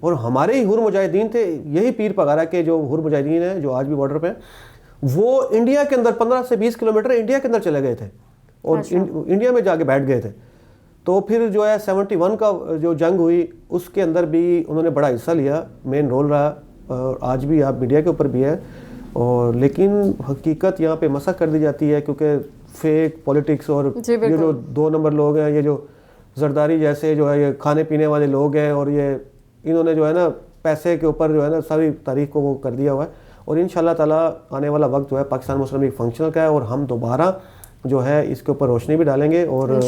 اور ہمارے ہی حر مجاہدین تھے, یہی پیر پگارا کے جو حر مجاہدین ہیں جو آج بھی بارڈر پہ ہیں, وہ انڈیا کے اندر 15 سے 20 کلومیٹر انڈیا کے اندر چلے گئے تھے اور انڈیا میں جا کے بیٹھ گئے تھے. تو پھر جو ہے 71 کا جو جنگ ہوئی اس کے اندر بھی انہوں نے بڑا حصہ لیا, مین رول رہا, اور آج بھی آپ میڈیا کے اوپر بھی ہے. اور لیکن حقیقت یہاں پہ مسخ کر دی جاتی ہے کیونکہ فیک پولیٹکس اور یہ جو 2 نمبر لوگ ہیں, یہ جو زرداری جیسے جو ہے یہ کھانے پینے والے لوگ ہیں, اور یہ انہوں نے جو ہے نا پیسے کے اوپر جو ہے نا ساری تاریخ کو وہ کر دیا ہوا ہے. اور انشاءاللہ تعالیٰ آنے والا وقت جو ہے پاکستان مسلم لیگ فنکشنل کا ہے, اور ہم دوبارہ جو ہے اس کے اوپر روشنی بھی ڈالیں گے. اور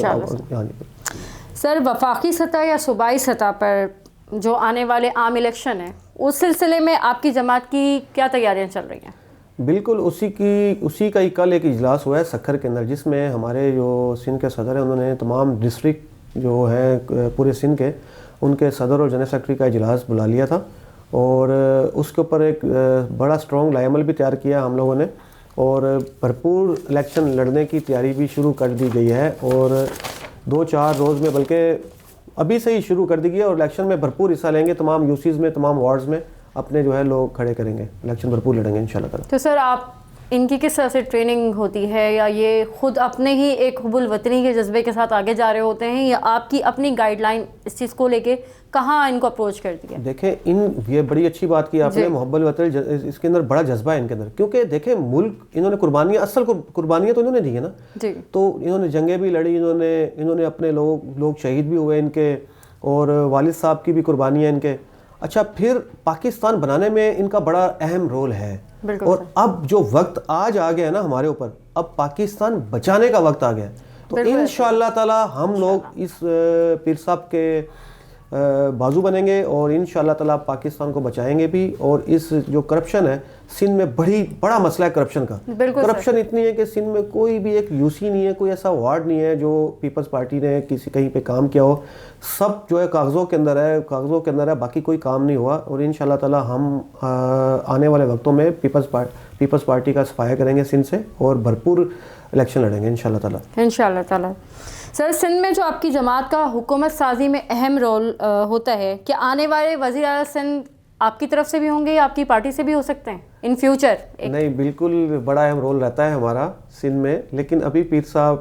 سر وفاقی سطح یا صوبائی سطح پر جو آنے والے عام الیکشن ہیں اس سلسلے میں آپ کی جماعت کی کیا تیاریاں چل رہی ہیں؟ بالکل اسی کا ہی کل ایک اجلاس ہوا ہے سکھر کے اندر, جس میں ہمارے جو سندھ کے صدر ہیں انہوں نے تمام ڈسٹرکٹ جو ہیں پورے سندھ کے ان کے صدر اور جنرل سیکرٹری کا اجلاس بلا لیا تھا, اور اس کے اوپر ایک بڑا اسٹرانگ لائے عمل بھی تیار کیا ہم لوگوں نے, اور بھرپور الیکشن لڑنے کی تیاری بھی شروع کر دی گئی ہے. اور 2-4 روز میں بلکہ ابھی سے ہی شروع کر دی گئی ہے, اور الیکشن میں بھرپور حصہ لیں گے. تمام یوسیز میں تمام وارڈز میں اپنے جو ہے لوگ کھڑے کریں گے, الیکشن بھرپور لڑیں گے انشاءاللہ تعالیٰ. تو سر آپ ان کی کس طرح سے ٹریننگ ہوتی ہے, یا یہ خود اپنے ہی ایک حب الوطنی کے جذبے کے ساتھ آگے جا رہے ہوتے ہیں, یا آپ کی اپنی گائیڈ لائن اس چیز کو لے کے کہاں ان کو اپروچ کرتی ہے؟ دیکھیں یہ بڑی اچھی بات کی آپ نے, محب الوطن اس کے اندر بڑا جذبہ ہے ان کے اندر, کیونکہ دیکھیں ملک انہوں نے قربانیاں, اصل قربانیاں تو انہوں نے دی ہیں نا, تو انہوں نے جنگیں بھی لڑی, انہوں نے اپنے لوگ شہید بھی ہوئے ان کے, اور والد صاحب کی بھی قربانیاں ان کے. اچھا پھر پاکستان بنانے میں ان کا بڑا اہم رول ہے, اور اب جو وقت آج آ گیا ہے نا ہمارے اوپر, اب پاکستان بچانے کا وقت آ گیا ہے. تو انشاءاللہ تعالی ہم لوگ اس پیر صاحب کے بازو بنیں گے, اور انشاءاللہ تعالی پاکستان کو بچائیں گے بھی. اور اس جو کرپشن ہے سندھ میں بڑا مسئلہ ہے کرپشن کا. کرپشن اتنی ہے کہ سندھ میں کوئی بھی ایک یوسی نہیں ہے, کوئی ایسا وارڈ نہیں ہے جو پیپلز پارٹی نے کہیں پہ کام کیا ہو. سب جو ہے کاغذوں کے اندر ہے, باقی کوئی کام نہیں ہوا. اور انشاءاللہ تعالی ہم آنے والے وقتوں میں پیپلز پارٹی کا صفایا کریں گے سندھ سے, اور بھرپور الیکشن لڑیں گے انشاءاللہ تعالی. انشاءاللہ تعالی. سر سندھ میں جو آپ کی جماعت کا حکومت سازی میں اہم رول ہوتا ہے, کہ آنے والے وزیر اعلیٰ سندھ آپ کی طرف سے بھی ہوں گے یا آپ کی پارٹی سے بھی ہو سکتے ہیں ان فیوچر؟ نہیں, بالکل بڑا اہم رول رہتا ہے ہمارا سندھ میں, لیکن ابھی پیر صاحب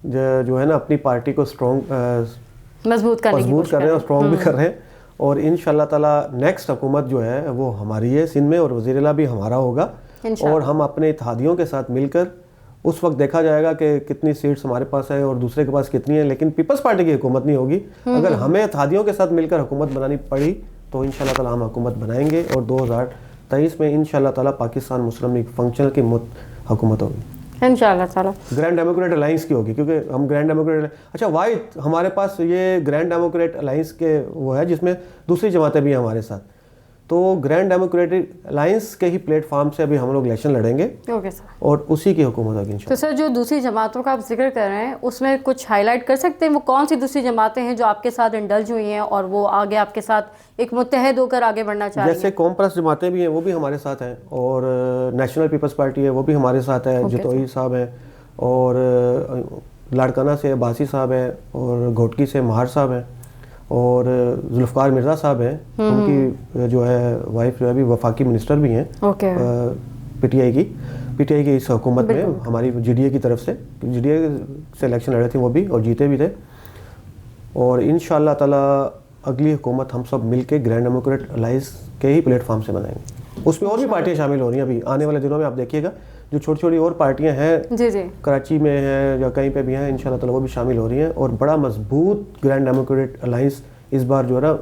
جو ہے نا اپنی پارٹی کو مضبوط کر رہے ہیں اور اسٹرانگ بھی کر رہے ہیں. اور انشاءاللہ تعالیٰ نیکسٹ حکومت جو ہے وہ ہماری ہے سندھ میں, اور وزیر اعلیٰ بھی ہمارا ہوگا, اور ہم اپنے اتحادیوں کے ساتھ مل کر اس وقت دیکھا جائے گا کہ کتنی سیٹس ہمارے پاس ہیں اور دوسرے کے پاس کتنی ہیں. لیکن پیپلز پارٹی کی حکومت نہیں ہوگی. اگر ہمیں اتحادیوں کے ساتھ مل کر حکومت بنانی پڑی تو انشاءاللہ تعالی ہم حکومت بنائیں گے, اور 2023 میں انشاءاللہ تعالی پاکستان مسلم لیگ فنکشنل کی حکومت ہوگی انشاءاللہ تعالی. گرینڈ ڈیموکریٹ الائنس کی ہوگی, کیونکہ ہم گرینڈ ڈیموکریٹ, اچھا واحد ہمارے پاس یہ گرینڈ ڈیموکریٹ الائنس کے وہ ہے جس میں دوسری جماعتیں بھی ہیں ہمارے ساتھ. تو گرینڈ ڈیموکریٹک الائنس کے ہی پلیٹ فارم سے ابھی ہم لوگ الیکشن لڑیں گے, اور اسی کی حکومت ہوگی انشاءاللہ. تو سر جو دوسری جماعتوں کا آپ ذکر کر رہے ہیں اس میں کچھ ہائی لائٹ کر سکتے ہیں, وہ کون سی دوسری جماعتیں ہیں جو آپ کے ساتھ انڈلج ہوئی ہیں اور وہ آگے آپ کے ساتھ ایک متحد ہو کر آگے بڑھنا چاہ رہی ہیں؟ جیسے قوم پرست جماعتیں بھی ہیں وہ بھی ہمارے ساتھ ہیں, اور نیشنل پیپلز پارٹی ہے وہ بھی ہمارے ساتھ ہے, جتوئی صاحب ہیں, اور لاڑکانہ سے باسی صاحب ہیں, اور گھوٹکی سے مہار صاحب ہیں, اور ذوالفقار مرزا صاحب ہیں, ان کی جو ہے وائف جو ہے ابھی وفاقی منسٹر بھی ہیں پی ٹی آئی کی اس حکومت میں, ہماری جی ڈی اے کی طرف سے الیکشن لڑے تھے وہ بھی, اور جیتے بھی تھے. اور انشاءاللہ تعالی اگلی حکومت ہم سب مل کے گرینڈ ڈیموکریٹ الائنس کے ہی پلیٹ فارم سے بنائیں گے. اس میں اور بھی پارٹیاں شامل ہو رہی ہیں ابھی آنے والے دنوں میں, آپ دیکھیے گا جو چھوٹی چھوٹی اور پارٹیاں ہیں کراچی میں ہیں یا کہیں پہ بھی ہیں, انشاءاللہ تعالی وہ بھی شامل ہو رہی ہیں, اور بڑا مضبوط گرینڈ ڈیموکریٹ الائنس اس بار جو ہے نا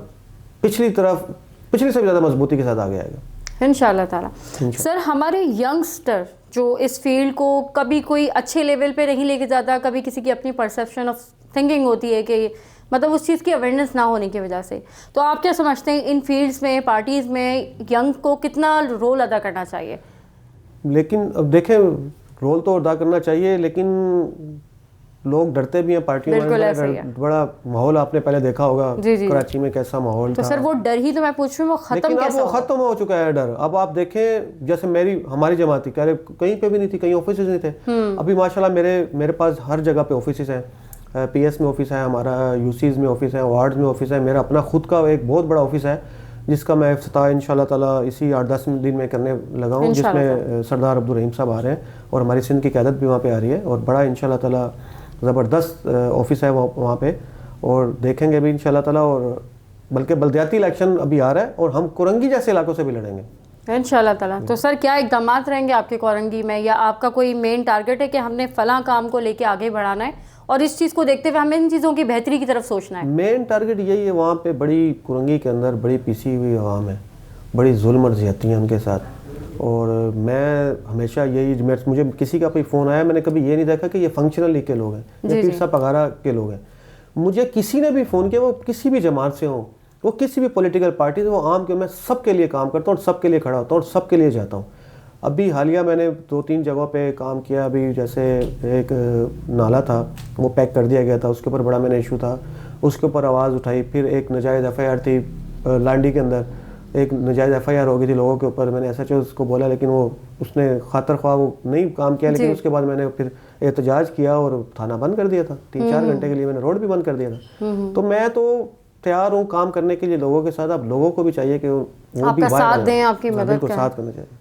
پچھلی سے بھی زیادہ مضبوطی کے ساتھ آگے آئے گا انشاءاللہ تعالی. سر ہمارے ینگسٹر جو اس فیلڈ کو کبھی کوئی اچھے لیول پہ نہیں لے کے جاتا, کبھی کسی کی اپنی پرسیپشن آف تھنکنگ ہوتی ہے کہ مطلب اس چیز کی اویئرنیس نہ ہونے کی وجہ سے, تو آپ کیا سمجھتے ہیں ان فیلڈز میں پارٹیز میں ینگ کو کتنا رول ادا کرنا چاہیے؟ لیکن اب دیکھیں رول تو ادا کرنا چاہیے, لیکن لوگ ڈرتے بھی ہیں پارٹیوں میں, بڑا ماحول آپ نے پہلے دیکھا ہوگا کراچی میں کیسا ماحول تھا. تو سر وہ ڈر ہی تو میں پوچھ رہی ہوں, وہ ختم کیسا؟ وہ ختم ہو چکا ہے ڈر. اب آپ دیکھیں جیسے ہماری جماعت تھی کہیں پہ بھی نہیں تھی, کہیں آفیسز نہیں تھے, ابھی ماشاءاللہ میرے پاس ہر جگہ پہ آفیسز ہیں, پی ایس میں آفس ہے ہمارا, یو سیز میں آفس ہے, وارڈز میں آفس ہے, میرا اپنا خود کا ایک بہت بڑا آفس ہے جس کا میں افتتاح ان شاء اللہ تعالیٰ اسی 8-10 دن میں کرنے لگا ہوں, جس میں سردار عبدالرحیم صاحب آ رہے ہیں اور ہماری سندھ کی قیادت بھی وہاں پہ آ رہی ہے, اور بڑا ان شاء اللہ تعالیٰ زبردست آفس ہے وہاں پہ, اور دیکھیں گے بھی ان شاء اللہ تعالیٰ. اور بلکہ بلدیاتی الیکشن ابھی آ رہا ہے اور ہم کورنگی جیسے علاقوں سے بھی لڑیں گے ان شاء اللہ تعالیٰ. تو سر کیا اقدامات رہیں گے آپ کے کورنگی میں, یا آپ کا کوئی مین ٹارگیٹ ہے کہ ہم نے فلاں کام کو لے کے آگے بڑھانا ہے اور اس چیز کو دیکھتے ہوئے ہمیں ان چیزوں کی بہتری کی طرف سوچنا ہے؟ مین ٹارگیٹ یہی ہے, وہاں پہ بڑی کورنگی کے اندر بڑی پیسی ہوئی عوام ہے, بڑی ظلم اور زیادتی ہیں ان کے ساتھ, اور میں ہمیشہ یہی, مجھے کسی کا کوئی فون آیا, میں نے کبھی یہ نہیں دیکھا کہ یہ فنکشنل لیگ کے لوگ ہیں یا پیر صاحب پگارا کے لوگ ہیں. مجھے کسی نے بھی فون کیا, وہ کسی بھی جماعت سے ہوں, وہ کسی بھی پولیٹیکل پارٹی سے, وہ عام کہ میں سب کے لیے کام کرتا ہوں اور سب کے لیے کھڑا ہوتا ہوں اور سب کے لیے جاتا ہوں. ابھی حالیہ میں نے 2-3 جگہوں پہ کام کیا, ابھی جیسے ایک نالا تھا وہ پیک کر دیا گیا تھا, اس کے اوپر بڑا میں نے ایشو تھا, اس کے اوپر آواز اٹھائی. پھر ایک ناجائز ایف آئی آر تھی لانڈی کے اندر, ایک ناجائز ایف آئی آر ہو گئی تھی لوگوں کے اوپر, میں نے ایس ایچ او کو بولا لیکن وہ اس نے خاطر خواہ وہ نہیں کام کیا, لیکن اس کے بعد میں نے پھر احتجاج کیا اور تھانہ بند کر دیا تھا 3-4 گھنٹے کے لیے, میں نے روڈ بھی بند کر دیا تھا. تو میں تو تیار ہوں کام کرنے کے لیے لوگوں کے ساتھ. اب لوگوں کو بھی چاہیے کہ وہ بھی ساتھ دیں, آپ کی مدد کریں, ساتھ کرنا چاہیے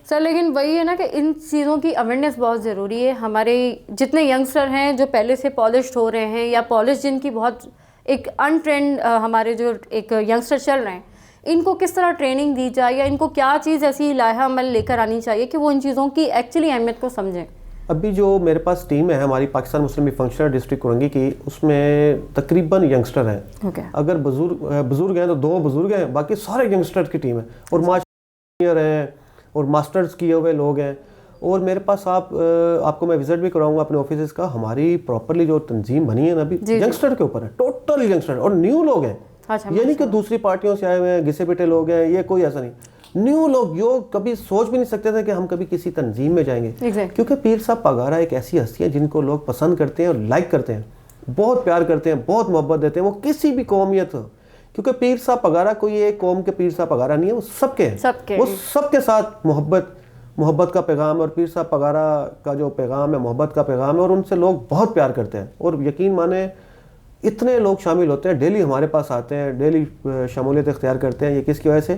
سر. لیکن وہی ہے نا کہ ان چیزوں کی اویئرنیس بہت ضروری ہے. ہمارے جتنے ینگسٹر ہیں جو پہلے سے پالشڈ ہو رہے ہیں, یا پالش جن کی بہت ایک ان ٹرینڈ ہمارے جو ایک ینگسٹر چل رہے ہیں, ان کو کس طرح ٹریننگ دی جائے, یا ان کو کیا چیز ایسی لائحہ عمل لے کر آنی چاہیے کہ وہ ان چیزوں کی ایکچولی اہمیت کو سمجھیں؟ ابھی جو میرے پاس ٹیم ہے ہماری پاکستان مسلم لیگ فنکشنر ڈسٹرکٹ کورنگی کی, اس میں تقریباً ینگسٹر ہیں. اگر بزرگ ہیں تو 2 بزرگ ہیں, باقی سارے ینگسٹر کی ٹیم ہے, اور ماسٹر ہیں اور ماسٹرز کیے ہوئے لوگ ہیں. اور میرے پاس آپ کو میں وزٹ بھی کراؤں گا اپنے آفیسز کا. ہماری پراپرلی جو تنظیم بنی ہے نا ابھی ینگسٹر کے اوپر ہے, ٹوٹل ینگسٹر, اور نیو لوگ ہیں. یہ نہیں کہ دوسری پارٹیوں سے آئے ہوئے ہیں, گھسے پٹے لوگ ہیں, یہ کوئی ایسا نہیں. نیو لوگ جو کبھی سوچ بھی نہیں سکتے تھے کہ ہم کبھی کسی تنظیم میں جائیں گے, کیونکہ پیر صاحب پگارا ایک ایسی ہستی ہے جن کو لوگ پسند کرتے ہیں اور لائک کرتے ہیں, بہت پیار کرتے ہیں, بہت محبت دیتے ہیں, وہ کسی بھی قومیت ہو. کیونکہ پیر صاحب پگارا کوئی ایک قوم کے پیر صاحب پگارا نہیں ہے, وہ سب کے ہیں, وہ سب کے ساتھ محبت کا پیغام, اور پیر صاحب پگارا کا جو پیغام ہے محبت کا پیغام ہے, اور ان سے لوگ بہت پیار کرتے ہیں. اور یقین مانیں اتنے لوگ شامل ہوتے ہیں, ڈیلی ہمارے پاس آتے ہیں, ڈیلی شمولیت اختیار کرتے ہیں. یہ کس کی وجہ سے؟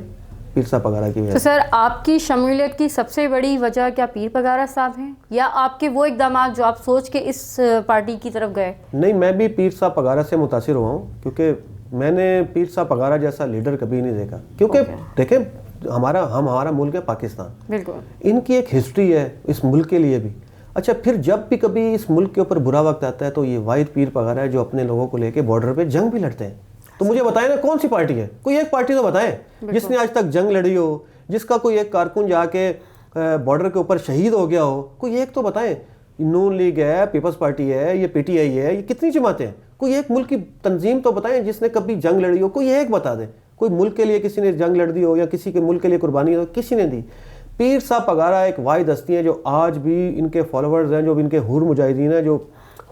پیر صاحب پگارا کی وجہ سے. تو سر آپ کی شمولیت کی سب سے بڑی وجہ کیا پیر پگارا صاحب ہیں, یا آپ کے وہ اقدامات جو آپ سوچ کے اس پارٹی کی طرف گئے؟ نہیں, میں بھی پیر صاحب پگارا سے متاثر ہوا ہوں, کیونکہ میں نے پیر صاحب پگارا جیسا لیڈر کبھی نہیں دیکھا. کیونکہ دیکھیں ہمارا ملک ہے پاکستان, بالکل ان کی ایک ہسٹری ہے اس ملک کے لیے بھی. اچھا, پھر جب بھی کبھی اس ملک کے اوپر برا وقت آتا ہے تو یہ واحد پیر پگارا ہے جو اپنے لوگوں کو لے کے بارڈر پہ جنگ بھی لڑتے ہیں. تو مجھے بتائیں نا کون سی پارٹی ہے, کوئی ایک پارٹی تو بتائیں جس نے آج تک جنگ لڑی ہو, جس کا کوئی ایک کارکن جا کے بارڈر کے اوپر شہید ہو گیا ہو. کوئی ایک تو بتائیں. نون لیگ ہے, پیپلز پارٹی ہے, یہ پی ٹی آئی ہے, یہ کتنی جماعتیں ہیں, کوئی ایک ملک کی تنظیم تو بتائیں جس نے کبھی جنگ لڑی ہو. کوئی ایک بتا دیں, کوئی ملک کے لیے کسی نے جنگ لڑ دی ہو یا کسی کے ملک کے لیے قربانی ہو, کسی نے دی. پیر صاحب پگارا ایک واحد ہستی ہیں جو آج بھی ان کے فالوورز ہیں, جو ان کے حور مجاہدین ہیں, جو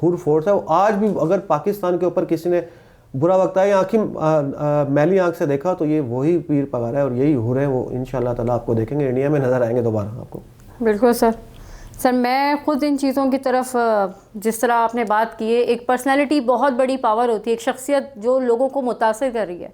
حور فورس ہے, وہ آج بھی اگر پاکستان کے اوپر کسی نے برا وقت آیا آنکھیں میلی آنکھ سے دیکھا تو یہ وہی پیر پگارا ہے اور یہی حور ہیں. وہ انشاءاللہ تعالیٰ آپ کو دیکھیں گے, انڈیا میں نظر آئیں گے دوبارہ آپ کو. بالکل سر, میں خود ان چیزوں کی طرف, جس طرح آپ نے بات کی ہے, ایک پرسنالٹی بہت بڑی پاور ہوتی ہے, ایک شخصیت جو لوگوں کو متاثر کر رہی ہے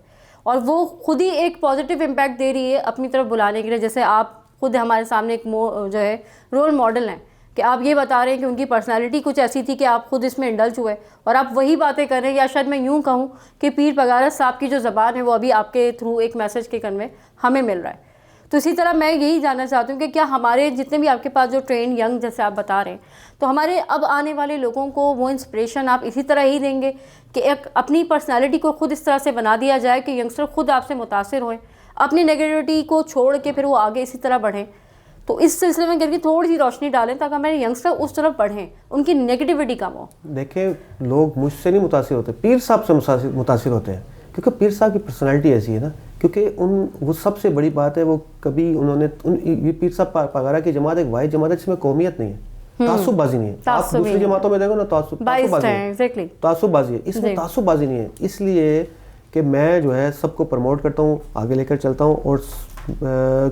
اور وہ خود ہی ایک پازیٹیو امپیکٹ دے رہی ہے اپنی طرف بلانے کے لیے. جیسے آپ خود ہمارے سامنے ایک جو ہے رول ماڈل ہیں کہ آپ یہ بتا رہے ہیں کہ ان کی پرسنالٹی کچھ ایسی تھی کہ آپ خود اس میں انڈلج ہوئے اور آپ وہی باتیں کر رہے ہیں. یا شاید میں یوں کہوں کہ پیر پگارا صاحب کی جو زبان ہے وہ ابھی آپ کے تھرو ایک میسج کے کنوے ہمیں مل رہا ہے. تو اسی طرح میں یہی جاننا چاہتی ہوں کہ کیا ہمارے جتنے بھی آپ کے پاس جو ٹرین ینگ جیسے آپ بتا رہے ہیں, تو ہمارے اب آنے والے لوگوں کو وہ انسپریشن آپ اسی طرح ہی دیں گے کہ ایک اپنی پرسنالٹی کو خود اس طرح سے بنا دیا جائے کہ ینگسٹر خود آپ سے متاثر ہوئیں, اپنی نیگیٹیوٹی کو چھوڑ کے پھر وہ آگے اسی طرح بڑھیں. تو اس سلسلے میں کر کے تھوڑی سی روشنی ڈالیں تاکہ ہمارے ینگسٹر اس طرف بڑھیں, ان کی نیگیٹیوٹی کم ہو. دیکھیں یہ مجھ سے نہیں متاثر ہوتے, پیر صاحب سے متاثر ہوتے ہیں, کیونکہ پیر صاحب کی پرسنالٹی ایسی ہے نا. کیونکہ وہ سب سے بڑی بات ہے, وہ کبھی انہوں نے یہ پیر صاحب پگارا کی جماعت ایک واحد جماعت ہے جس میں قومیت نہیں ہے, تعصب بازی نہیں ہے. آپ دوسری جماعتوں میں دیکھو نا تعصب بازی ہے, اس میں تعصب بازی نہیں ہے. اس لیے کہ میں جو ہے سب کو پروموٹ کرتا ہوں, آگے لے کر چلتا ہوں, اور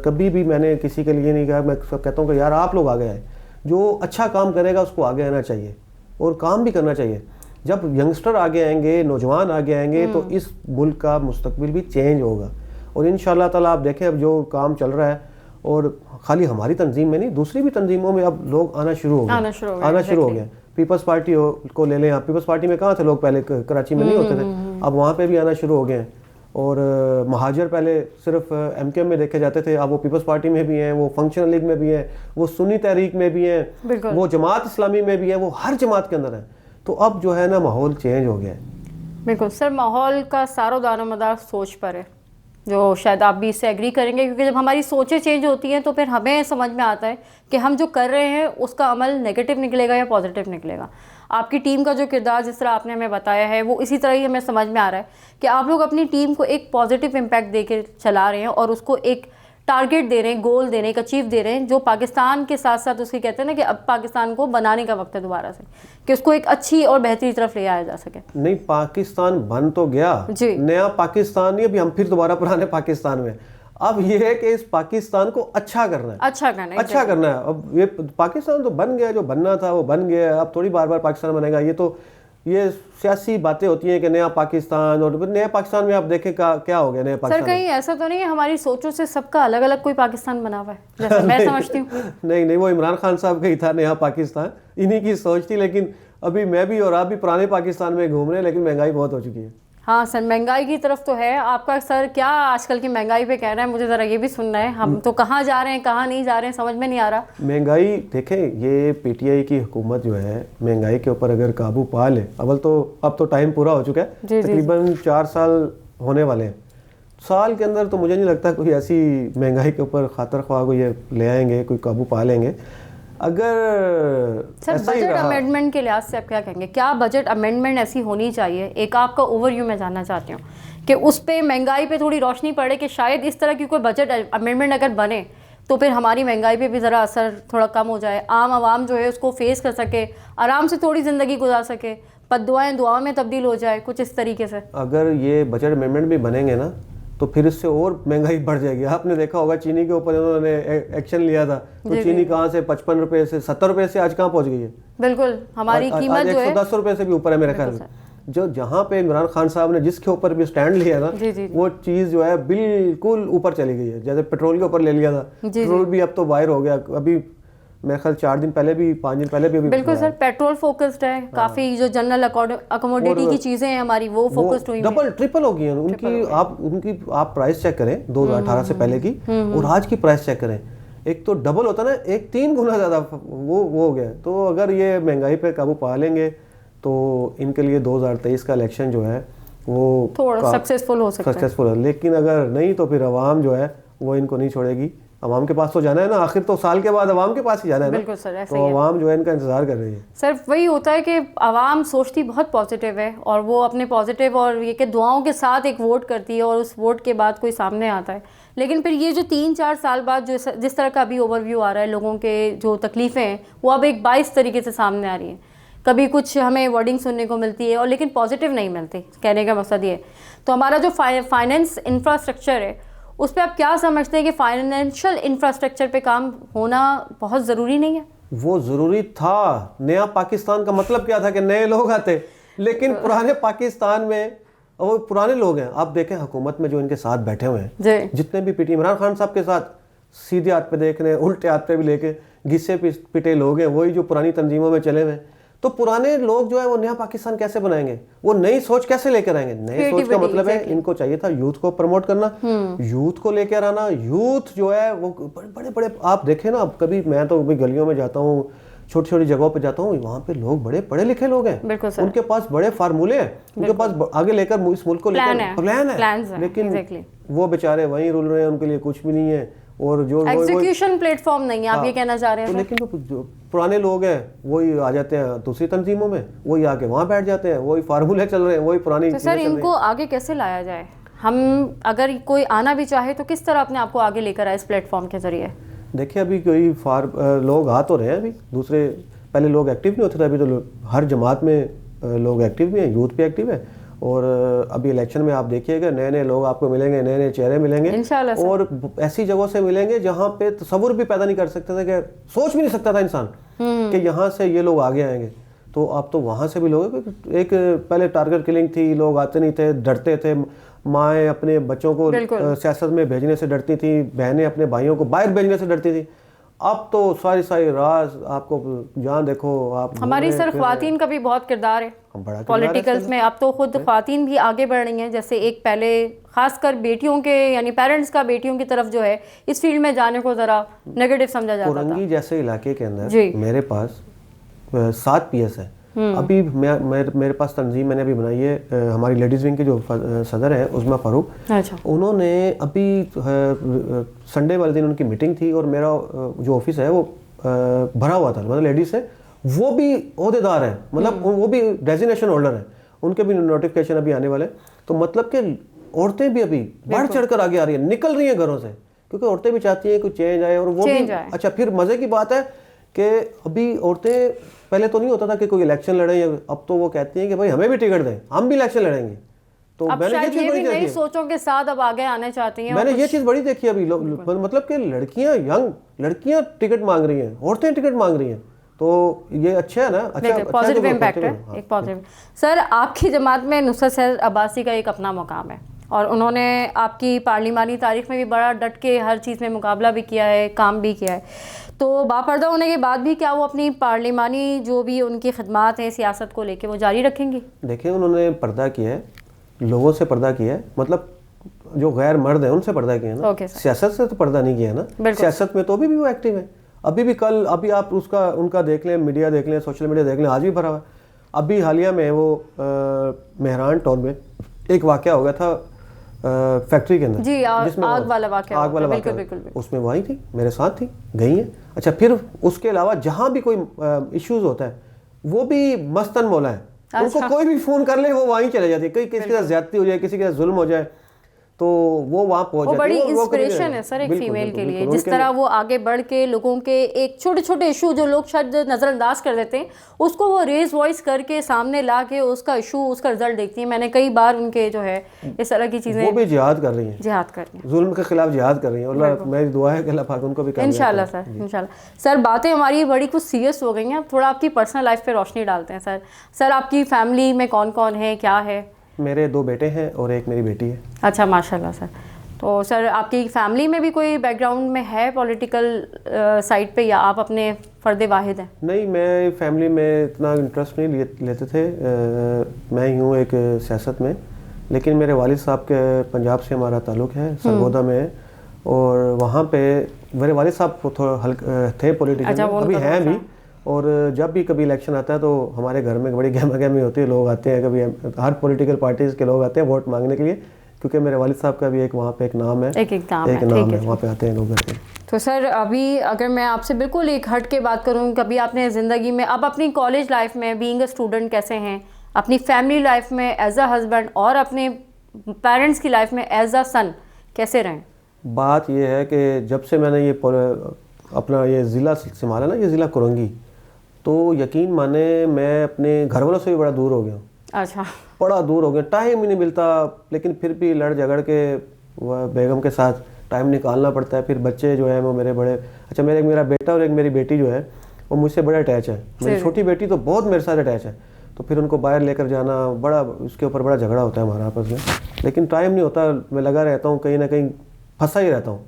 کبھی بھی میں نے کسی کے لیے نہیں کہا. میں سب کہتا ہوں کہ یار آپ لوگ آگے آئے, جو اچھا کام کرے گا اس کو آگے آنا چاہیے اور کام بھی کرنا چاہیے. جب ینگسٹر آگے آئیں گے, نوجوان آگے آئیں گے, تو اس ملک کا مستقبل بھی چینج ہوگا. اور انشاءاللہ تعالیٰ آپ دیکھیں اب جو کام چل رہا ہے, اور خالی ہماری تنظیم میں نہیں, دوسری بھی تنظیموں میں اب لوگ آنا شروع ہو گئے. پیپلز پارٹی کو لے لیں آپ, پیپلز پارٹی میں کہاں تھے لوگ پہلے, کراچی میں نہیں ہوتے تھے, اب وہاں پہ بھی آنا شروع ہو گئے ہیں. اور مہاجر پہلے صرف ایم کیو ایم میں دیکھے جاتے تھے, اب وہ پیپلز پارٹی میں بھی ہیں, وہ فنکشنل لیگ میں بھی ہیں, وہ سنی تحریک میں بھی ہیں, وہ جماعت اسلامی میں بھی ہیں, وہ ہر جماعت کے اندر ہیں. تو اب جو ہے نا ماحول چینج ہو گیا ہے. بالکل سر, ماحول کا سارا دار و مدار سوچ پر ہے, جو شاید آپ بھی اس سے ایگری کریں گے, کیونکہ جب ہماری سوچیں چینج ہوتی ہیں تو پھر ہمیں سمجھ میں آتا ہے کہ ہم جو کر رہے ہیں اس کا عمل نیگیٹو نکلے گا یا پازیٹیو نکلے گا. آپ کی ٹیم کا جو کردار جس طرح آپ نے ہمیں بتایا ہے وہ اسی طرح ہی ہمیں سمجھ میں آ رہا ہے کہ آپ لوگ اپنی ٹیم کو ایک پازیٹیو امپیکٹ دے کے چلا رہے ہیں, اور اس کو ایک ٹارگیٹ دے رہے ہیں, گول دے رہے ہیں, ایک اچیو دے رہے ہیں, جو پاکستان کے ساتھ ساتھ اس کی کہتے ہیں نا کہ اب پاکستان کو بنانے کا وقت ہے دوبارہ سے, کہ اس کو ایک اچھی اور بہتری طرف لے آیا جا سکے. نہیں, پاکستان بن تو گیا, نیا پاکستان نہیں, ابھی ہم پھر دوبارہ پرانے پاکستان میں. اب یہ ہے کہ اس پاکستان کو اچھا کرنا ہے. اب یہ پاکستان تو بن گیا, جو بننا تھا وہ بن گیا, اب تھوڑی بار بار پاکستان بنے گا. یہ سیاسی باتیں ہوتی ہیں کہ نیا پاکستان, اور نیا پاکستان میں آپ دیکھیں کیا ہو گیا نیا پاکستان. سر کہیں ایسا تو نہیں ہے ہماری سوچوں سے سب کا الگ الگ کوئی پاکستان بنا ہوا ہے جیسا میں سمجھتی ہوں؟ نہیں, وہ عمران خان صاحب کا ہی تھا نیا پاکستان, انہی کی سوچ تھی. لیکن ابھی میں بھی اور آپ بھی پرانے پاکستان میں گھوم رہے ہیں, لیکن مہنگائی بہت ہو چکی ہے. ہاں سر, مہنگائی کی طرف تو ہے. آپ کا سر کیا آج کل کی مہنگائی پہ کہہ رہا ہے, مجھے ذرا یہ بھی سننا ہے. ہم تو کہاں جا رہے ہیں کہاں نہیں جا رہے ہیں سمجھ میں نہیں آ رہا. مہنگائی دیکھیں, یہ پی ٹی آئی کی حکومت جو ہے مہنگائی کے اوپر اگر قابو پا لے, اب تو ٹائم پورا ہو چکا ہے, تقریباً 4 سال ہونے والے ہیں. سال کے اندر تو مجھے نہیں لگتا کوئی ایسی مہنگائی کے اوپر خاطر خواہ کو یہ لے آئیں گے, کوئی قابو پا لیں گے. اگر سر بجٹ امینڈمنٹ کے لحاظ سے آپ کیا کہیں گے, کیا بجٹ امینڈمنٹ ایسی ہونی چاہیے؟ ایک آپ کا اوور ویو میں جاننا چاہتی ہوں کہ اس پہ مہنگائی پہ تھوڑی روشنی پڑے, کہ شاید اس طرح کی کوئی بجٹ امینڈمنٹ اگر بنے تو پھر ہماری مہنگائی پہ بھی ذرا اثر تھوڑا کم ہو جائے, عام عوام جو ہے اس کو فیس کر سکے, آرام سے تھوڑی زندگی گزار سکے, بددعائیں دعاؤں میں تبدیل ہو جائے, کچھ اس طریقے سے. اگر یہ بجٹ امینڈمنٹ بھی بنیں گے نا تو پھر اس سے اور مہنگائی بڑھ جائے گی. آپ نے دیکھا ہوگا چینی کے اوپر انہوں نے ایکشن لیا تھا, تو چینی کہاں سے 55 روپے سے 70 روپے سے آج کہاں پہنچ گئی ہے. بالکل ہماری قیمت جو ہے 110 روپے سے بھی اوپر ہے میرے خیال میں. جہاں پہ عمران خان صاحب نے جس کے اوپر بھی سٹینڈ لیا نا, وہ چیز جو ہے بالکل اوپر چلی گئی ہے. جیسے پیٹرول کے اوپر لے لیا تھا, پیٹرول بھی اب تو باہر ہو گیا. ابھی میرے خیال 4 دن پہلے بھی 5 دن پہلے بھی. بالکل سر, پیٹرول فوکسڈ ہے کافی, جو جنرل اکوموڈیٹی کی چیزیں ہیں ہماری وہ فوکسڈ ہوئی ہیں, ڈبل ٹرپل ہو گئی ہیں ان کی. آپ پرائس چیک کریں 2018 سے پہلے کی اور آج کی پرائس چیک کریں, ایک تو ڈبل ہوتا نا, ایک 3 گنا زیادہ وہ ہو گیا. تو اگر یہ مہنگائی پہ قابو پا لیں گے تو ان کے لیے 2023 کا الیکشن جو ہے وہ تھوڑا سکسیسفل ہو سکتا ہے. لیکن اگر نہیں تو پھر عوام جو ہے وہ ان کو نہیں چھوڑے گی. عوام کے پاس تو جانا ہے نا, آخر تو سال کے بعد عوام کے پاس ہی جانا ہے نا. بالکل سر, ایسا تو عوام جو ہے ان کا انتظار کر رہی ہے. سر وہی ہوتا ہے کہ عوام سوچتی بہت پازیٹیو ہے, اور وہ اپنے پازیٹیو اور یہ کہ دعاؤں کے ساتھ ایک ووٹ کرتی ہے, اور اس ووٹ کے بعد کوئی سامنے آتا ہے. لیکن پھر یہ جو 3-4 سال بعد جو جس طرح کا ابھی اوور ویو آ رہا ہے, لوگوں کے جو تکلیفیں ہیں وہ اب ایک 22 طریقے سے سامنے آ رہی ہیں. کبھی کچھ ہمیں ورڈنگ سننے کو ملتی ہے اور لیکن پازیٹیو نہیں ملتی. کہنے کا مقصد یہ ہے, تو ہمارا جو فائنینس انفراسٹرکچر ہے اس پہ آپ کیا سمجھتے ہیں کہ فائنینشیل انفراسٹرکچر پہ کام ہونا بہت ضروری نہیں ہے؟ وہ ضروری تھا. نیا پاکستان کا مطلب کیا تھا کہ نئے لوگ آتے, لیکن پرانے پاکستان میں وہ پرانے لوگ ہیں. آپ دیکھیں حکومت میں جو ان کے ساتھ بیٹھے ہوئے ہیں, جتنے بھی پیٹی عمران خان صاحب کے ساتھ سیدھے ہاتھ پہ دیکھ رہے ہیں, الٹے ہاتھ پہ بھی لے کے گھسے پٹے لوگ ہیں, وہی جو پرانی تنظیموں میں چلے ہوئے. تو پرانے لوگ جو ہے وہ نیا پاکستان کیسے بنائیں گے, وہ نئی سوچ کیسے لے کر آئیں گے؟ نئی سوچ کا مطلب ہے ان کو چاہیے تھا یوتھ کو پروموٹ کرنا, یوتھ کو لے کر آنا. یوتھ جو ہے وہ بڑے بڑے آپ دیکھیں نا, کبھی میں تو گلیوں میں جاتا ہوں, چھوٹی چھوٹی جگہوں پہ جاتا ہوں, وہاں پہ لوگ بڑے پڑھے لکھے لوگ ہیں, ان کے پاس بڑے فارمولے ہیں, ان کے پاس آگے لے کر اس ملک کو لے کر پلان ہے, لیکن وہ بیچارے وہیں رول رہے ہیں, ان کے لیے کچھ بھی نہیں ہے. اور جو ایگزیکیوشن پلیٹ فارم نہیں ہے, آپ یہ کہنا چاہ رہے ہیں. لیکن جو پرانے لوگ ہیں وہی آ جاتے ہیں دوسری تنظیموں میں, وہی آ کے وہاں بیٹھ جاتے ہیں, وہی فارمولے چل رہے ہیں, وہی پرانی. تو سر ان کو آگے کیسے لایا جائے؟ ہم اگر کوئی آنا بھی چاہے تو کس طرح اپنے آپ کو آگے لے کر آئے اس پلیٹ فارم کے ذریعے؟ دیکھیں ابھی کوئی لوگ آ تو رہے ہیں, ابھی دوسرے پہلے لوگ ایکٹیو نہیں ہوتے تھے, ابھی تو ہر جماعت میں لوگ ایکٹیو بھی ہیں, یوتھ بھی ایکٹیو ہے. اور ابھی الیکشن میں آپ دیکھیے گا نئے نئے لوگ آپ کو ملیں گے, نئے نئے چہرے ملیں گے, اور ایسی جگہوں سے ملیں گے جہاں پہ تصور بھی پیدا نہیں کر سکتے تھے, کہ سوچ بھی نہیں سکتا تھا انسان کہ یہاں سے یہ لوگ آگے آئیں گے. تو اب تو وہاں سے بھی لوگ ایک پہلے ٹارگٹ کلنگ تھی, لوگ آتے نہیں تھے, ڈرتے تھے, مائیں اپنے بچوں کو سیاست میں بھیجنے سے ڈرتی تھیں, بہنیں اپنے بھائیوں کو باہر بھیجنے سے ڈرتی تھیں. اب تو ساری راز آپ کو جہاں دیکھو آپ. ہماری سر خواتین کا بھی بہت کردار ہے پولیٹیکلز میں. اب تو خود خواتین بھی آگے بڑھ رہی ہیں, جیسے ایک پہلے خاص کر بیٹیوں کے یعنی پیرنٹس کا بیٹیوں کی طرف جو ہے اس فیلڈ میں جانے کو ذرا نیگیٹو سمجھا جاتا تھا. کورنگی جیسے علاقے کے اندر میرے پاس 7 PS ہے. ابھی میرے پاس تنظیم میں نے ابھی بنائی ہے, ہماری لیڈیز ونگ کی جو صدر ہے عظمیٰ فاروق, انہوں نے ابھی سنڈے والے دن ان کی میٹنگ تھی اور میرا جو آفس ہے وہ بھرا ہوا تھا, مطلب لیڈیز سے, وہ بھی عہدیدار ہیں, مطلب وہ بھی ڈیزینیشن ہولڈر ہیں, ان کے بھی نوٹیفکیشن ابھی آنے والے. تو مطلب کہ عورتیں بھی ابھی بڑھ چڑھ کر آگے آ رہی ہیں, نکل رہی ہیں گھروں سے, کیونکہ عورتیں بھی چاہتی ہیں کچھ چینج آئے. اور وہ بھی اچھا پھر مزے کی بات ہے کہ ابھی عورتیں, پہلے تو نہیں ہوتا تھا کہ کوئی الیکشن لڑیں, اب تو وہ کہتی ہیں کہ بھائی ہمیں بھی ٹکٹ دیں, ہم بھی الیکشن لڑیں گے. تو میں نے یہ بھی نئی سوچوں کے ساتھ اب آگے آنے چاہتی ہیں. میں نے یہ چیز بڑی دیکھی ابھی, مطلب کہ لڑکیاں, ینگ لڑکیاں ٹکٹ مانگ رہی ہیں, عورتیں ٹکٹ مانگ رہی ہیں. تو یہ اچھا ہے نا, اچھا پازیٹیو امپیکٹ ہے, ایک پازیٹیو. سر آپ کی جماعت میں نصرت سید عباسی کا ایک اپنا مقام ہے, اور انہوں نے آپ کی پارلیمانی تاریخ میں بھی بڑا ڈٹ کے ہر چیز میں مقابلہ بھی کیا ہے, کام بھی کیا ہے. تو باپردہ ہونے کے بعد بھی کیا وہ اپنی پارلیمانی جو بھی ان کی خدمات ہیں سیاست کو لے کے وہ جاری رکھیں گی؟ دیکھیں انہوں نے پردہ کیا ہے, لوگوں سے پردہ کیا ہے, مطلب جو غیر مرد ہیں ان سے پردہ کیا ہے نا, سیاست سے تو پردہ نہیں کیا ہے نا. سیاست میں تو ابھی بھی وہ ایکٹیو ہے, ابھی بھی ابھی آپ ان کا دیکھ لیں, میڈیا دیکھ لیں, سوشل میڈیا دیکھ لیں, آج بھی بھرا ہوا ہے. ابھی حالیہ میں وہ مہران ٹاؤن میں ایک واقعہ ہو گیا تھا فیکٹری کے اندر, جی آگ والا واقعہ, اس میں وہ آئی تھی, میرے ساتھ تھی, گئی ہیں. اچھا پھر اس کے علاوہ جہاں بھی کوئی ایشوز ہوتا ہے وہ بھی مستن مولا ہے, ان کو کوئی بھی فون کر لے وہ وہیں چلے جاتی ہے. کسی کے ساتھ زیادتی ہو جائے, کسی کے ساتھ ظلم ہو جائے تو وہ وہاں پہنچ جاتی ہے. وہ بڑی انسپریشن ہے سر ایک فیمیل کے لیے, جس طرح وہ آگے بڑھ کے لوگوں کے ایک چھوٹے چھوٹے ایشو جو لوگ شاید نظر انداز کر دیتے ہیں اس کو وہ ریز وائس کر کے سامنے لا کے اس کا ایشو, اس کا رزلٹ دیکھتی ہیں. میں نے کئی بار ان کے جو ہے اس طرح کی چیزیں, وہ بھی جہاد کر رہی ہیں, جہاد کر رہی ہیں, ظلم کے خلاف جہاد کر رہی ہیں. اللہ میری دعا ہے کہ اللہ پاک ان کو بھی کامیاب کرے انشاءاللہ سر, انشاءاللہ. سر باتیں ہماری بڑی کچھ سیریس ہو گئی ہیں, تھوڑا آپ کی پرسنل لائف پہ روشنی ڈالتے ہیں. سر آپ کی فیملی میں کون کون ہے, کیا ہے؟ میرے 2 بیٹے ہیں اور ایک میری بیٹی ہے. اچھا ماشاءاللہ سر. تو سر آپ کی فیملی میں بھی کوئی بیک گراؤنڈ میں ہے پولیٹیکل سائڈ پہ, یا آپ اپنے فرد واحد ہیں؟ نہیں, میں فیملی میں اتنا انٹرسٹ نہیں لیتے تھے, میں ہی ہوں ایک سیاست میں. لیکن میرے والد صاحب کے پنجاب سے ہمارا تعلق ہے, سرگودا میں ہے, اور وہاں پہ میرے والد صاحب تھوڑا تھے پولیٹیشین, ابھی ہیں بھی. اور جب بھی کبھی الیکشن آتا ہے تو ہمارے گھر میں بڑی گہما گہمی ہوتی ہے, لوگ آتے ہیں, کبھی ہر پولیٹیکل پارٹیز کے لوگ آتے ہیں ووٹ مانگنے کے لیے, کیونکہ میرے والد صاحب کا بھی ایک وہاں پہ ایک نام ہے, ایک نام ہے, وہاں پہ آتے ہیں لوگ گھر پہ. تو سر ابھی اگر میں آپ سے بالکل ایک ہٹ کے بات کروں, کبھی آپ نے زندگی میں اب اپنی کالج لائف میں بینگ اے اسٹوڈنٹ کیسے ہیں, اپنی فیملی لائف میں ایز اے ہسبینڈ, اور اپنے پیرنٹس کی لائف میں ایز اے سن کیسے رہیں؟ بات یہ ہے کہ جب سے میں نے یہ اپنا یہ ضلع سنبھالا نا, یہ ضلع کورنگی, تو یقین مانے میں اپنے گھر والوں سے بھی بڑا دور ہو گیا ہوں. اچھا, بڑا دور ہو گیا, ٹائم ہی نہیں ملتا. لیکن پھر بھی لڑ جھگڑ کے بیگم کے ساتھ ٹائم نکالنا پڑتا ہے. پھر بچے جو ہیں وہ میرے بڑے, اچھا میرا بیٹا اور ایک میری بیٹی جو ہے وہ مجھ سے بڑا اٹیچ ہے. میری چھوٹی بیٹی تو بہت میرے ساتھ اٹیچ ہے, تو پھر ان کو باہر لے کر جانا بڑا, اس کے اوپر بڑا جھگڑا ہوتا ہے ہمارا آپس میں. لیکن ٹائم نہیں ہوتا, میں لگا رہتا ہوں, کہیں نہ کہیں پھنسا ہی رہتا ہوں,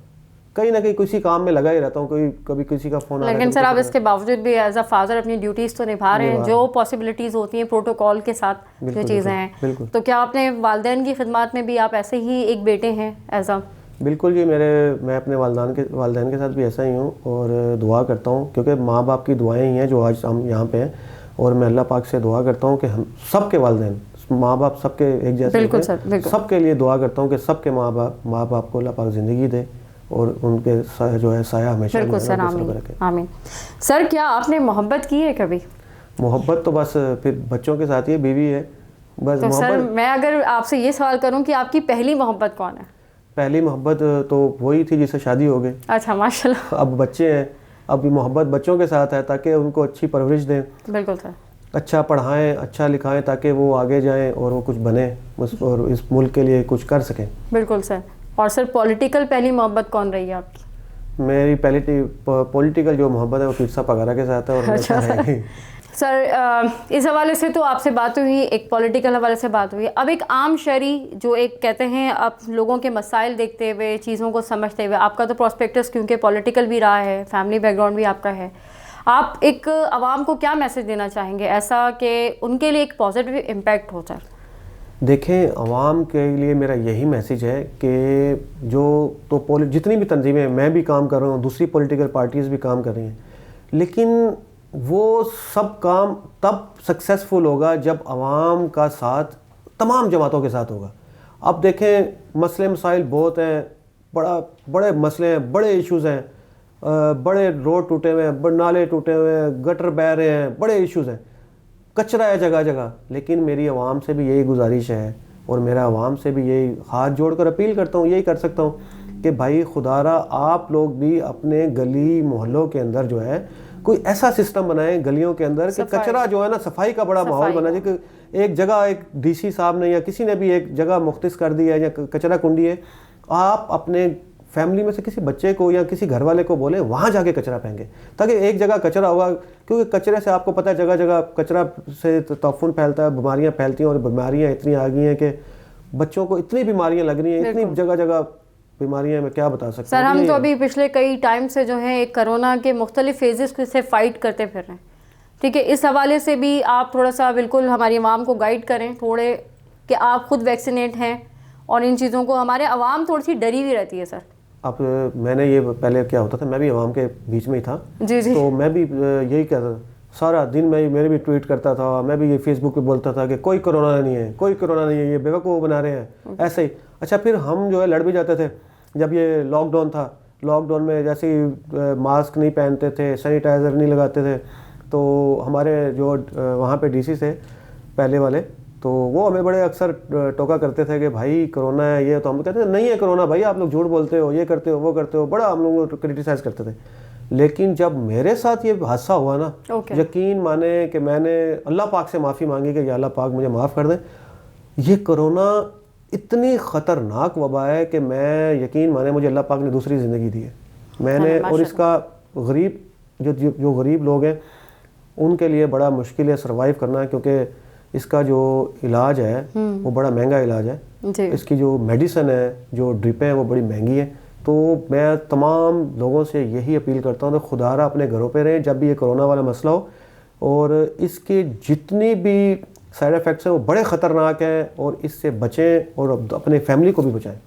کہیں نہ کہیں کسی کام میں لگا ہی رہتا ہوں, کبھی کسی کا فون آ رہا ہے. لیکن سر آپ اس کے باوجود بھی ایز اے فادر اپنی ڈیوٹیز تو نبھا رہے ہیں, جو پاسبلٹیز ہوتی ہیں پروٹوکول کے ساتھ جو چیزیں ہیں. تو کیا اپنے والدین کی خدمات میں بھی آپ ایسے ہی ایک بیٹے ہیں ایز اے؟ بالکل جی, میں اپنے والدین کے ساتھ بھی ایسا ہی ہوں, اور دعا کرتا ہوں, کیونکہ ماں باپ کی دعائیں ہی ہیں جو آج ہم یہاں پہ ہیں. اور میں اللہ پاک سے دعا کرتا ہوں کہ ہم سب کے والدین, ماں باپ سب کے ایک جیسے ہیں, سب کے لیے دعا کرتا ہوں کہ سب کے ماں باپ کو اللہ پاک زندگی دے اور ان کے جو ہے سایہ ہمیشہ. بالکل سر, آمین. سر کیا آپ نے محبت کی ہے کبھی؟ محبت تو بس پھر بچوں کے ساتھ ہی, بیوی ہے بس. تو سر میں اگر آپ سے یہ سوال کروں کہ آپ کی پہلی محبت کون ہے؟ پہلی محبت تو وہی تھی جس سے شادی ہو گئی. اچھا ماشاء اللہ. اب بچے ہیں, اب محبت بچوں کے ساتھ ہے تاکہ ان کو اچھی پرورش دیں. بالکل سر. اچھا پڑھائیں, اچھا لکھائیں, تاکہ وہ آگے جائیں اور وہ کچھ بنیں اور اس ملک کے لیے کچھ کر سکیں. بالکل سر. اور سر پولیٹیکل پہلی محبت کون رہی ہے آپ کی؟ میری پہلی پولیٹیکل جو محبت ہے وہ پیر صاحب پگارا کے ساتھ ہے اور ہمیشہ رہے گی۔ سر اس حوالے سے تو آپ سے بات ہوئی، ایک پولیٹیکل حوالے سے بات ہوئی، اب ایک عام شہری جو ایک کہتے ہیں اب لوگوں کے مسائل دیکھتے ہوئے، چیزوں کو سمجھتے ہوئے، آپ کا تو پراسپیکٹس کیونکہ پولیٹیکل بھی رہا ہے، فیملی بیک گراؤنڈ بھی آپ کا ہے، آپ ایک عوام کو کیا میسج دینا چاہیں گے ایسا کہ ان کے لیے ایک پازیٹیو امپیکٹ ہو سر؟ دیکھیں عوام کے لیے میرا یہی میسیج ہے کہ جو تو جتنی بھی تنظیمیں، میں بھی کام کر رہا ہوں، دوسری پولیٹیکل پارٹیز بھی کام کر رہی ہیں، لیکن وہ سب کام تب سکسیسفل ہوگا جب عوام کا ساتھ تمام جماعتوں کے ساتھ ہوگا۔ اب دیکھیں مسئلے مسائل بہت ہیں، بڑے مسئلے ہیں، بڑے ایشوز ہیں، بڑے روڈ ٹوٹے ہوئے ہیں، نالے ٹوٹے ہوئے ہیں، گٹر بہہ رہے ہیں، بڑے ایشوز ہیں، کچرا ہے جگہ جگہ، لیکن میری عوام سے بھی یہی گزارش ہے اور میرا عوام سے بھی یہی ہاتھ جوڑ کر اپیل کرتا ہوں، یہی کر سکتا ہوں کہ بھائی خدا را آپ لوگ بھی اپنے گلی محلوں کے اندر جو ہے کوئی ایسا سسٹم بنائیں گلیوں کے اندر کہ کچرا جو ہے نا صفائی کا بڑا ماحول بنا جائے، کہ ایک جگہ ایک ڈی سی صاحب نے یا کسی نے بھی ایک جگہ مختص کر دی ہے یا کچرا کنڈی ہے، آپ اپنے فیملی میں سے کسی بچے کو یا کسی گھر والے کو بولیں وہاں جا کے کچرا پھینکیں، تاکہ ایک جگہ کچرا ہوگا، کیونکہ کچرے سے آپ کو پتہ ہے جگہ جگہ کچرا سے تعفن پھیلتا ہے، بیماریاں پھیلتی ہیں، اور بیماریاں اتنی آ گئی ہیں کہ بچوں کو اتنی بیماریاں لگ رہی ہیں، اتنی جگہ جگہ بیماریاں، میں کیا بتا سکتا ہوں۔ سر ہم تو ابھی پچھلے کئی ٹائم سے جو ہے ایک کرونا کے مختلف فیزز سے فائٹ کرتے پھر رہے ہیں، ٹھیک ہے، اس حوالے سے بھی آپ تھوڑا سا بالکل ہماری عوام کو گائیڈ کریں تھوڑے، کہ آپ خود ویکسینیٹ ہیں اور ان چیزوں کو، ہمارے عوام تھوڑی سی ڈری ہوئی رہتی ہے سر۔ اب میں نے یہ پہلے کیا ہوتا تھا، میں بھی عوام کے بیچ میں ہی تھا، تو میں بھی یہی کہتا تھا، سارا دن میں بھی ٹویٹ کرتا تھا، میں بھی یہ فیس بک پہ بولتا تھا کہ کوئی کرونا نہیں ہے، کوئی کرونا نہیں ہے، یہ بیوقوف بنا رہے ہیں ایسے ہی۔ اچھا پھر ہم جو ہے لڑ بھی جاتے تھے، جب یہ لاک ڈاؤن تھا، لاک ڈاؤن میں جیسے ماسک نہیں پہنتے تھے، سینیٹائزر نہیں لگاتے تھے، تو ہمارے جو وہاں پہ ڈی سی تھے پہلے والے، تو وہ ہمیں بڑے اکثر ٹوکا کرتے تھے کہ بھائی کرونا ہے یہ، تو ہم کہتے تھے نہیں ہے کرونا بھائی، آپ لوگ جھوٹ بولتے ہو، یہ کرتے ہو وہ کرتے ہو، بڑا ہم لوگوں کو کرٹیسائز کرتے تھے۔ لیکن جب میرے ساتھ یہ حادثہ ہوا نا، یقین مانے کہ میں نے اللہ پاک سے معافی مانگی کہ یا اللہ پاک مجھے معاف کر دیں، یہ کرونا اتنی خطرناک وبا ہے کہ میں یقین مانے مجھے اللہ پاک نے دوسری زندگی دی ہے میں نے، اور اس کا غریب جو غریب لوگ ہیں ان کے لیے بڑا مشکل ہے سروائیو کرنا، کیونکہ اس کا جو علاج ہے وہ بڑا مہنگا علاج ہے، اس کی جو میڈیسن ہے، جو ڈرپیں ہیں وہ بڑی مہنگی ہیں۔ تو میں تمام لوگوں سے یہی اپیل کرتا ہوں کہ خدا را اپنے گھروں پہ رہیں جب بھی یہ کرونا والا مسئلہ ہو، اور اس کے جتنی بھی سائیڈ ایفیکٹس ہیں وہ بڑے خطرناک ہیں، اور اس سے بچیں اور اپنے فیملی کو بھی بچائیں۔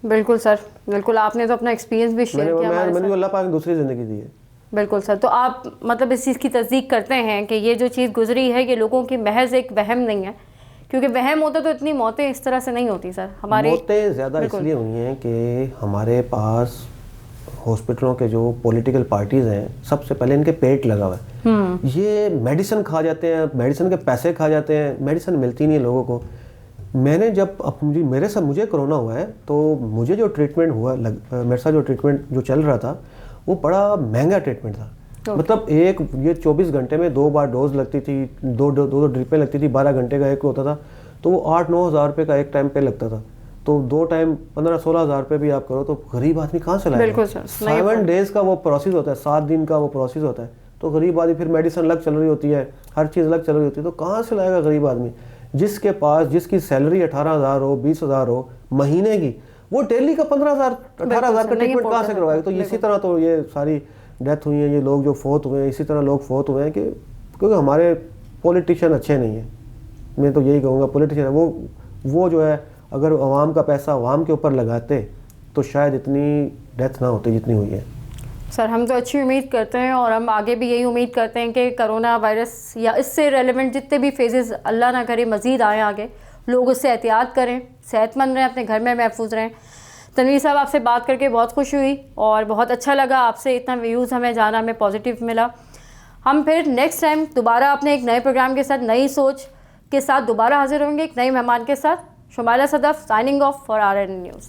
بالکل سر، بالکل، آپ نے تو اپنا ایکسپیرینس بھی شیئر کیا ہمارے ساتھ۔ میں نے اللہ پاک نے دوسری زندگی دی ہے۔ بالکل سر، تو آپ مطلب اس چیز کی تصدیق کرتے ہیں کہ یہ جو چیز گزری ہے یہ لوگوں کی محض ایک وہم نہیں ہے، کیونکہ وہم ہوتا تو اتنی موتیں اس طرح سے نہیں ہوتی سر، ہماری موتیں زیادہ اس لیے ہوئی ہیں کہ ہمارے پاس ہاسپٹلوں کے جو پولیٹیکل پارٹیز ہیں سب سے پہلے ان کے پیٹ لگا ہوا ہے، یہ میڈیسن کھا جاتے ہیں، میڈیسن کے پیسے کھا جاتے ہیں، میڈیسن ملتی نہیں ہے لوگوں کو۔ میں نے جب مجھے کرونا ہوا ہے تو مجھے جو ٹریٹمنٹ ہوا، میرے ساتھ جو ٹریٹمنٹ جو چل رہا تھا وہ بڑا مہنگا ٹریٹمنٹ تھا، مطلب یہ 24 گھنٹے میں 2 بار ڈوز لگتی تھی، دو ڈرپیں لگتی تھی، 12 گھنٹے کا ایک ہوتا تھا، تو وہ 8-9 ہزار روپے کا ایک ٹائم پہ لگتا تھا، تو 2 ٹائم 15-16 ہزار روپے بھی آپ کرو تو غریب آدمی کہاں سے لائے گا؟ 7 ڈیز کا وہ پروسیس ہوتا ہے، 7 دن کا وہ پروسیس ہوتا ہے، تو غریب آدمی پھر میڈیسن الگ چل رہی ہوتی ہے، ہر چیز الگ چل رہی ہوتی ہے، تو کہاں سے لائے گا غریب آدمی؟ جس کے پاس جس کی سیلری 18,000 ہو، 20,000 ہو مہینے کی، وہ ڈیلی کا 15,000 18,000 کا ٹریٹمنٹ کہاں سے کروائے گا؟ تو اسی طرح تو یہ ساری ڈیتھ ہوئی ہیں، یہ لوگ جو فوت ہوئے ہیں، اسی طرح لوگ فوت ہوئے ہیں کہ کیونکہ ہمارے پولیٹیشین اچھے نہیں ہیں۔ میں تو یہی کہوں گا پولیٹیشین وہ جو ہے اگر عوام کا پیسہ عوام کے اوپر لگاتے تو شاید اتنی ڈیتھ نہ ہوتی جتنی ہوئی ہے۔ سر ہم تو اچھی امید کرتے ہیں اور ہم آگے بھی یہی امید کرتے ہیں کہ کرونا وائرس یا اس سے ریلیونٹ جتنے بھی فیزز اللہ نہ کرے مزید آئیں آگے، لوگ اس سے احتیاط کریں، صحت مند رہیں، اپنے گھر میں محفوظ رہیں۔ تنویر صاحب آپ سے بات کر کے بہت خوشی ہوئی اور بہت اچھا لگا، آپ سے اتنا ویوز ہمیں جانا، ہمیں پازیٹیو ملا۔ ہم پھر نیکسٹ ٹائم دوبارہ اپنے ایک نئے پروگرام کے ساتھ، نئی سوچ کے ساتھ دوبارہ حاضر ہوں گے، ایک نئے مہمان کے ساتھ۔ Shumaila Sadaf signing off for RN news.